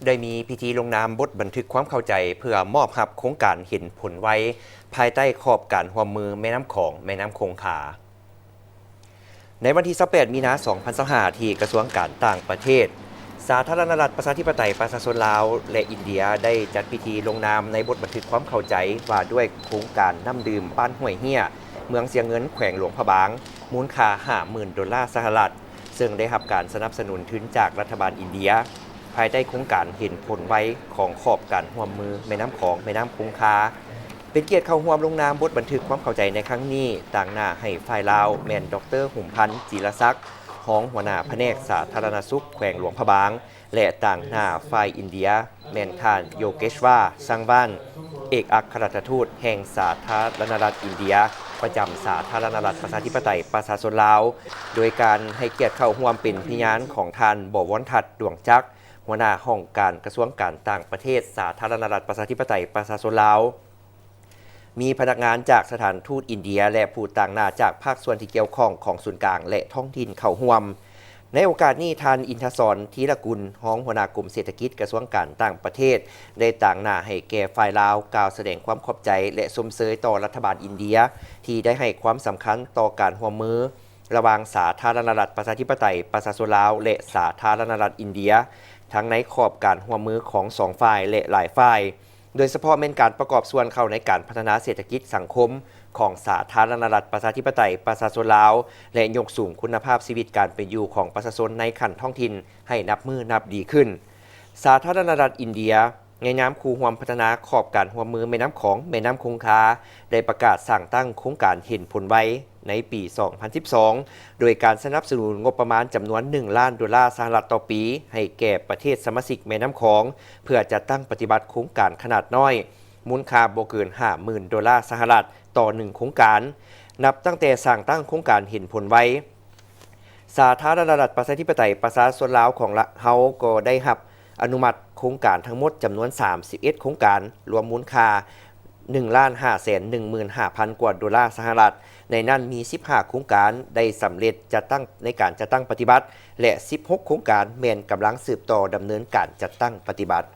ได้มีพิธีลงนามบทบันทึกความเข้าใจเพื่อมอบรับโครงการเห็นผลไว้ภายใต้ขอบการร่วมมือแม่น้ำของแม่น้ำคงคาในวันที่28มีนาคม2025ที่กระทรวงการต่างประเทศสาธารณรัฐประชาธิปไตยประชาชนลาวและอินเดียได้จัดพิธีลงนามในบทบันทึกความเข้าใจว่าด้วยโครงการน้ำดื่มบ้านห้วยเฮียเมืองเสียงเงินแขวงหลวงพระบางมูลค่า 50,000 ดอลลาร์สหรัฐซึ่งได้รับการสนับสนุนทุนจากรัฐบาลอินเดียภายใต้โครงการเห็นผลไว้ของขอบการร่วมมือแม่น้ำของแม่น้ำคงคาเป็นเกียรติเข้าร่วมลงนามบทบันทึกความเข้าใจในครั้งนี้ต่างหน้าให้ฝ่ายลาวแม่นดร.หุ่มพันธ์จิรศักดิ์รองหัวหน้าแผนกสาธารณสุขแขวงหลวงพระบางและต่างหน้าฝ่ายอินเดียแม่นท่านโยเกชวาสังวานเอกอัครราชทูตแห่งสาธารณรัฐอินเดียประจำสาธารณรัฐประชาธิปไตยประชาชนลาวโดยการให้เกียรติเข้าร่วมเป็นพยานของท่านบวรทัศน์ดวงจักรหัวหน้าห้องการกระทรวงการต่างประเทศสาธารณรัฐประชาธิปไตยประชาชนลาวมีพนักงานจากสถานทูตอินเดียและผู้ต่างหน้าจากภาคส่วนที่เกี่ยวข้องของศูนย์กลางและท้องถิ่นเข้าร่วมในโอกาสนี้ท่านอินทศรธีรกุลรองหัวหน้ากลุ่มเศรษฐกิจกระทรวงการต่างประเทศได้ต่างหน้าให้แก่ฝ่ายลาวกล่าวแสดงความขอบใจและสมเสยต่อรัฐบาลอินเดียที่ได้ให้ความสำคัญต่อการร่วมมือระหว่างสาธารณรัฐประชาธิปไตยประชาชนลาวและสาธารณรัฐอินเดียทั้งในขอบการร่วมมือของสองฝ่ายและหลายฝ่ายโดยเฉพาะเป็นการประกอบส่วนเข้าในการพัฒนาเศรษฐกิจสังคมของสาธารณรัฐประชาธิปไตยประชาชนลาวและยกสูงคุณภาพชีวิตการเป็นอยู่ของประชาชนในขั้นท้องถิ่นให้นับมือนับดีขึ้นสาธารณรัฐอินเดียในนามคู่ร่วมพัฒนาขอบการร่วมมือแม่น้ำของแม่น้ำคงคาได้ประกาศสั่งตั้งโครงการเห็นผลไว้ในปี 2012 โดยการสนับสนุนงบประมาณจำนวน 1 ล้านดอลลาร์สหรัฐต่อปีให้แก่ประเทศสมาชิกแม่น้ำของเพื่อจัดตั้งปฏิบัติโครงการขนาดน้อยมูลค่าบ่เกิน 50,000 ดอลลาร์สหรัฐต่อ1โครงการนับตั้งแต่สั่งตั้งโครงการเห็นผลไว้สาธารณรัฐประชาธิปไตยประชาชนลาวของเฮาก็ได้รับอนุมัติโครงการทั้งหมดจำนวน31โครงการรวมมูลค่า 1,515,000 กว่าดอลลาร์สหรัฐในนั้นมี15โครงการได้สำเร็จจัดตั้งในการจัดตั้งปฏิบัติและ16โครงการแม่นกำลังสืบต่อดำเนินการจัดตั้งปฏิบัติ